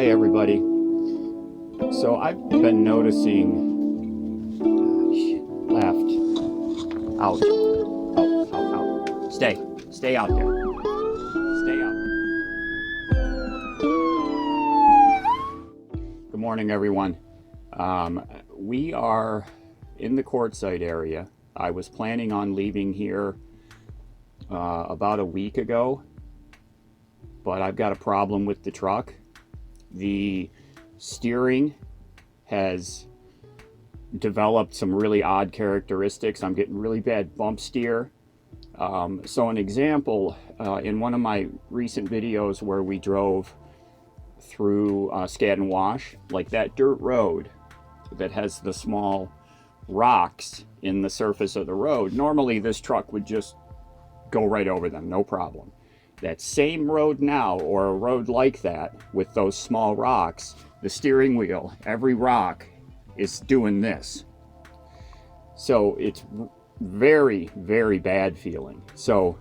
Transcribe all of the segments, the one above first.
Hi everybody. So I've been noticing left, out, out. Stay out there. Stay out. Good morning everyone. We are in the Quartzsite area. I was planning on leaving here about a week ago, but I've got a problem with the truck. The steering has developed some really odd characteristics. I'm getting really bad bump steer. So an example, in one of my recent videos where we drove through Skadden Wash, like that dirt road that has the small rocks in the surface of the road, normally this truck would just go right over them, no problem. That same road now, or a road like that with those small rocks, the steering wheel, every rock is doing this. So it's very, very bad feeling. So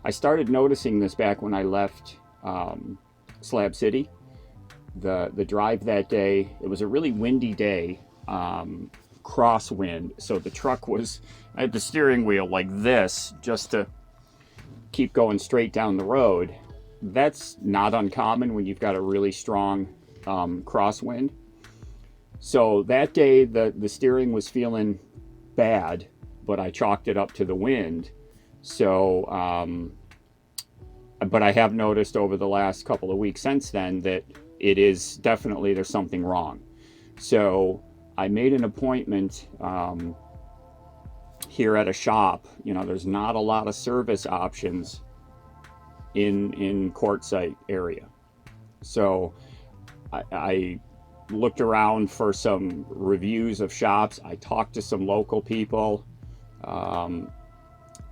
I started noticing this back when I left Slab City. The drive that day, it was a really windy day, crosswind. So the truck was, I had the steering wheel like this just to keep going straight down the road. That's not uncommon when you've got a really strong crosswind. So that day the steering was feeling bad, but I chalked it up to the wind. So but I have noticed over the last couple of weeks since then that it is definitely, there's something wrong. So I made an appointment here at a shop. You know, there's not a lot of service options in Quartzsite area. So I looked around for some reviews of shops. I talked to some local people, and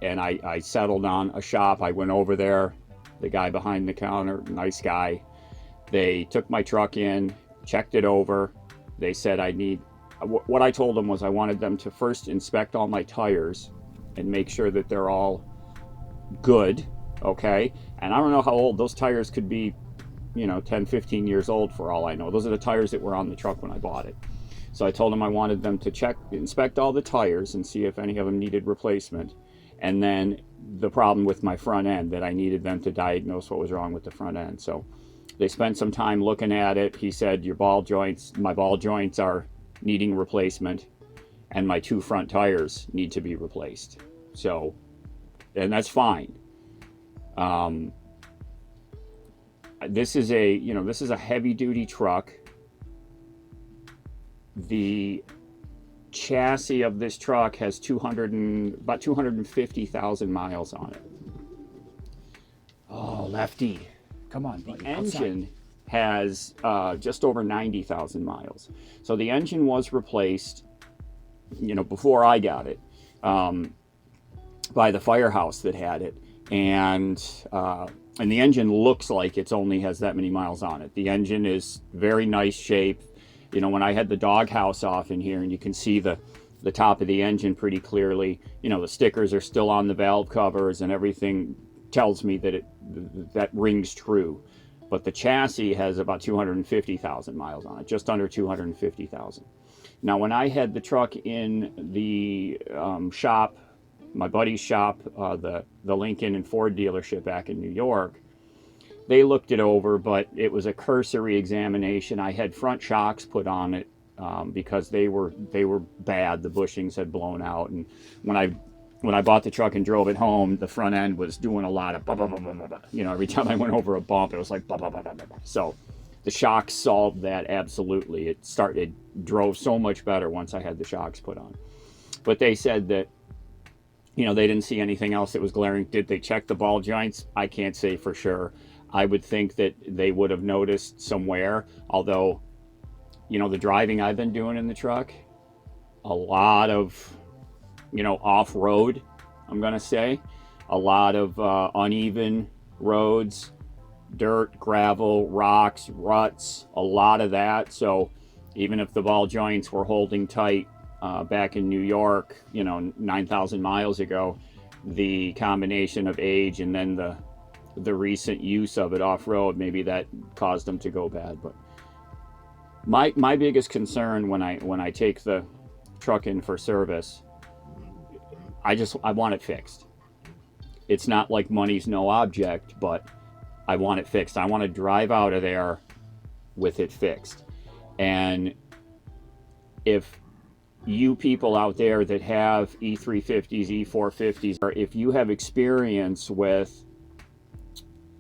I settled on a shop. I went over there. The guy behind the counter, nice guy. They took my truck in, checked it over. They said what I told them was I wanted them to first inspect all my tires and make sure that they're all good, okay? And I don't know how old those tires could be, 10, 15 years old for all I know. Those are the tires that were on the truck when I bought it. So I told them I wanted them to inspect all the tires and see if any of them needed replacement. And then the problem with my front end, that I needed them to diagnose what was wrong with the front end. So they spent some time looking at it. He said, my ball joints are needing replacement, and my two front tires need to be replaced. So, and that's fine. This is a heavy duty truck. The chassis of this truck has about 250,000 miles on it. Oh, lefty, come on. The engine has just over 90,000 miles. So the engine was replaced, before I got it, by the firehouse that had it. And the engine looks like it only has that many miles on it. The engine is very nice shape. When I had the doghouse off in here, and you can see the top of the engine pretty clearly, the stickers are still on the valve covers, and everything tells me that that rings true. But the chassis has about 250,000 miles on it, just under 250,000. Now, when I had the truck in the shop, my buddy's shop, the Lincoln and Ford dealership back in New York, they looked it over, but it was a cursory examination. I had front shocks put on it because they were bad. The bushings had blown out, and when I bought the truck and drove it home, the front end was doing a lot of bah, bah, bah, bah, bah, bah. Every time I went over a bump, it was like bah, bah, bah, bah, bah. So the shocks solved that absolutely. It drove so much better once I had the shocks put on. But they said that they didn't see anything else that was glaring. Did they check the ball joints? I can't say for sure. I would think that they would have noticed some wear, although the driving I've been doing in the truck, a lot of off-road, I'm gonna say, a lot of uneven roads, dirt, gravel, rocks, ruts, a lot of that. So even if the ball joints were holding tight back in New York, 9,000 miles ago, the combination of age and then the recent use of it off-road, maybe that caused them to go bad. But My biggest concern when I take the truck in for service, I want it fixed. It's not like money's no object, but I want it fixed. I want to drive out of there with it fixed. And if you people out there that have E350s, E450s, or if you have experience with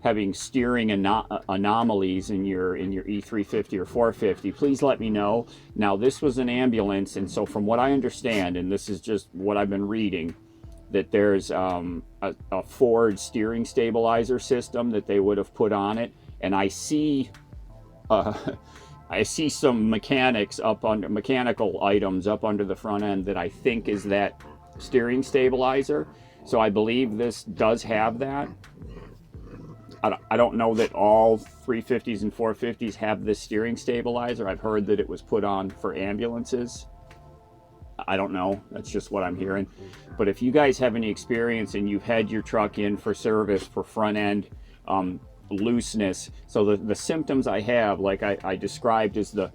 having steering anomalies in your E350 or 450, please let me know. Now, this was an ambulance, and so from what I understand, and this is just what I've been reading, that there's a Ford steering stabilizer system that they would have put on it, and I see I see some mechanical items up under the front end that I think is that steering stabilizer. So I believe this does have that. I don't know that all 350s and 450s have this steering stabilizer. I've heard that it was put on for ambulances. I don't know. That's just what I'm hearing. But if you guys have any experience and you've had your truck in for service for front end looseness, so the symptoms I have, like I described, is the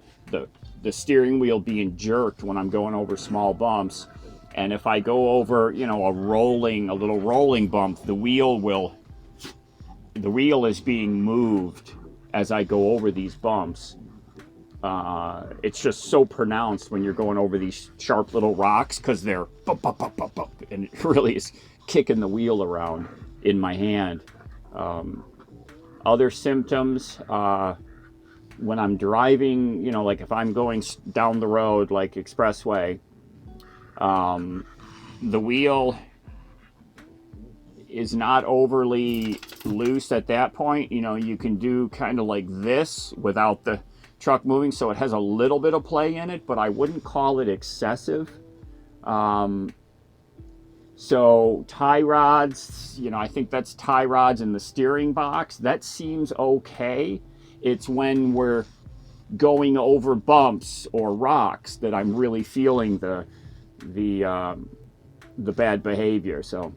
steering wheel being jerked when I'm going over small bumps. And if I go over, you know, a little rolling bump, the wheel is being moved as I go over these bumps. It's just so pronounced when you're going over these sharp little rocks, because they're bump, bump, bump, bump, bump, and it really is kicking the wheel around in my hand. Other symptoms, when I'm driving, you know, like if I'm going down the road, like expressway, the wheel is not overly loose at that point. You know, you can do kind of like this without the truck moving, so it has a little bit of play in it, but I wouldn't call it excessive. So tie rods, you know, I think that's tie rods in the steering box. That seems okay. It's when we're going over bumps or rocks that I'm really feeling the bad behavior. So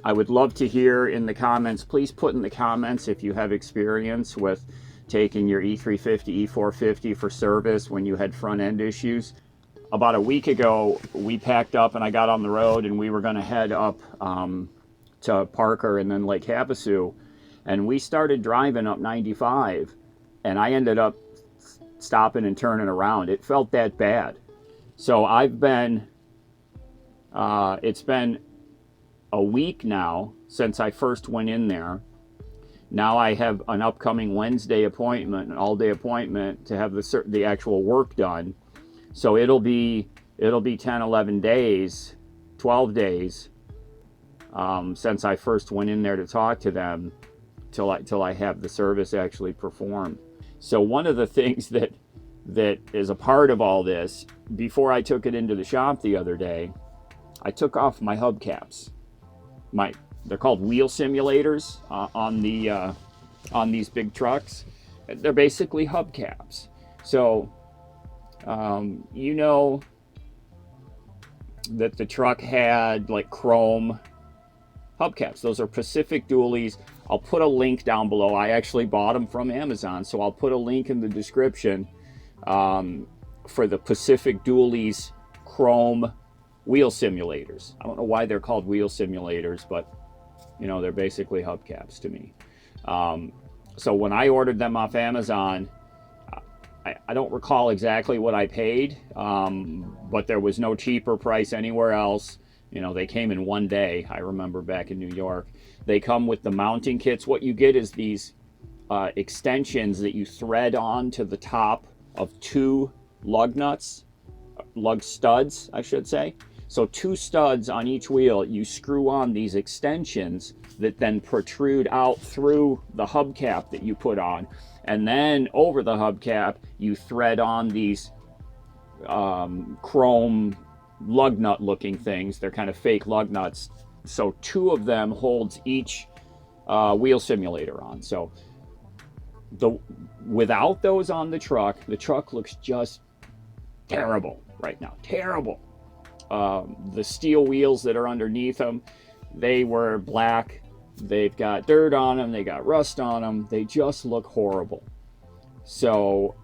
I would love to hear in the comments. Please put in the comments if you have experience with taking your E350, E450 for service when you had front end issues. About a week ago, we packed up and I got on the road, and we were going to head up to Parker and then Lake Havasu. And we started driving up 95, and I ended up stopping and turning around. It felt that bad. So it's been a week now since I first went in there. Now I have an upcoming Wednesday appointment, an all-day appointment, to have the actual work done. So it'll be 10, 11 days, 12 days since I first went in there to talk to them till I have the service actually performed. So one of the things that is a part of all this, before I took it into the shop the other day, I took off my hubcaps. They're called wheel simulators on these big trucks. They're basically hubcaps. So you know that the truck had like chrome hubcaps. Those are Pacific Dualies. I'll put a link down below. I actually bought them from Amazon, so I'll put a link in the description for the Pacific Dualies chrome wheel simulators. I don't know why they're called wheel simulators, but you know, they're basically hubcaps to me. So when I ordered them off Amazon, I don't recall exactly what I paid, but there was no cheaper price anywhere else. You know, they came in one day. I remember back in New York. They come with the mounting kits. What you get is these extensions that you thread on to the top of two lug studs, I should say. So two studs on each wheel. You screw on these extensions that then protrude out through the hubcap that you put on. And then over the hubcap, you thread on these chrome lug nut looking things. They're kind of fake lug nuts. So two of them holds each wheel simulator on. So without those on the truck looks just terrible right now. Terrible. The steel wheels that are underneath them, they were black. They've got dirt on them. They got rust on them. They just look horrible. So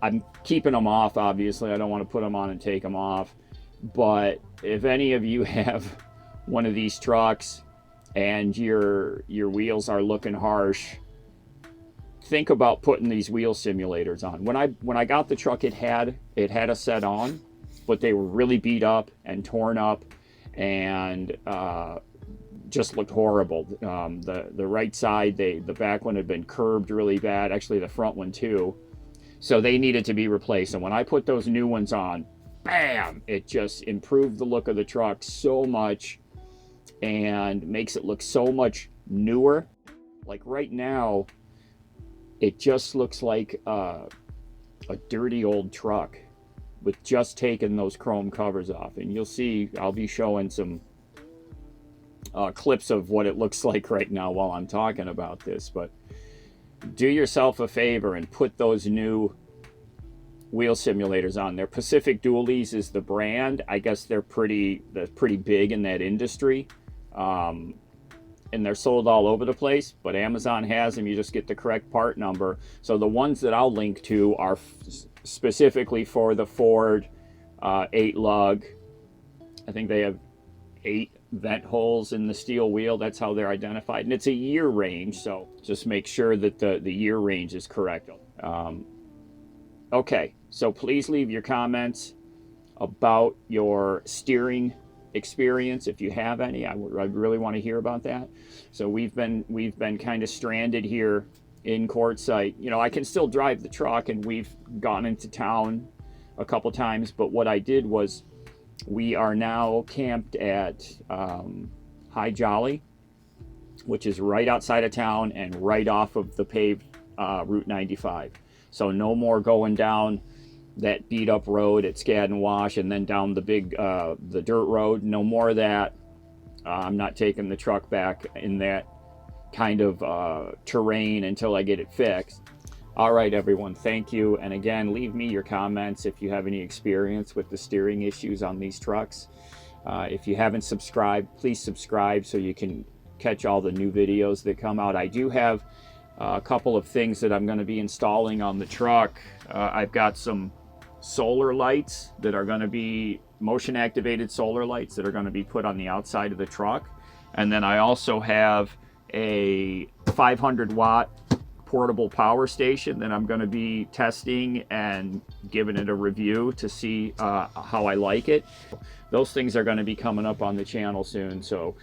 I'm keeping them off, obviously. I don't want to put them on and take them off. But if any of you have one of these trucks and your wheels are looking harsh, think about putting these wheel simulators on. When I got the truck, it had a set on, but they were really beat up and torn up, and just looked horrible. The right side, the back one had been curbed really bad. Actually, the front one too. So they needed to be replaced. And when I put those new ones on, bam! It just improved the look of the truck so much, and makes it look so much newer. Like right now, it just looks like a dirty old truck with just taking those chrome covers off. And you'll see, I'll be showing some clips of what it looks like right now while I'm talking about this. But do yourself a favor and put those new wheel simulators on there. Pacific Dualies is the brand. I guess they're pretty big in that industry. And they're sold all over the place, but Amazon has them. You just get the correct part number. So the ones that I'll link to are specifically for the Ford 8 lug. I think they have 8 vent holes in the steel wheel. That's how they're identified. And it's a year range, so just make sure that the year range is correct. Okay, so please leave your comments about your steering experience if you have any. I really want to hear about that. So we've been kind of stranded here in Quartzsite. You know, I can still drive the truck, and we've gone into town a couple times, but what I did was, we are now camped at High Jolly, which is right outside of town and right off of the paved Route 95. So no more going down that beat up road at Skad and Wash and then down the big the dirt road. No more of that. I'm not taking the truck back in that kind of terrain until I get it fixed. All right, everyone, thank you. And again, leave me your comments if you have any experience with the steering issues on these trucks. If you haven't subscribed, please subscribe so you can catch all the new videos that come out. I do have a couple of things that I'm going to be installing on the truck. I've got some solar lights that are going to be motion activated solar lights that are going to be put on the outside of the truck. And then I also have a 500 watt portable power station that I'm going to be testing and giving it a review to see how I like it. Those things are going to be coming up on the channel soon, so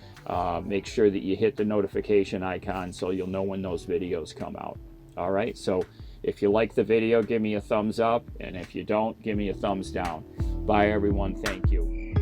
make sure that you hit the notification icon so you'll know when those videos come out. All right, so if you like the video, give me a thumbs up, and if you don't, give me a thumbs down. Bye everyone, thank you.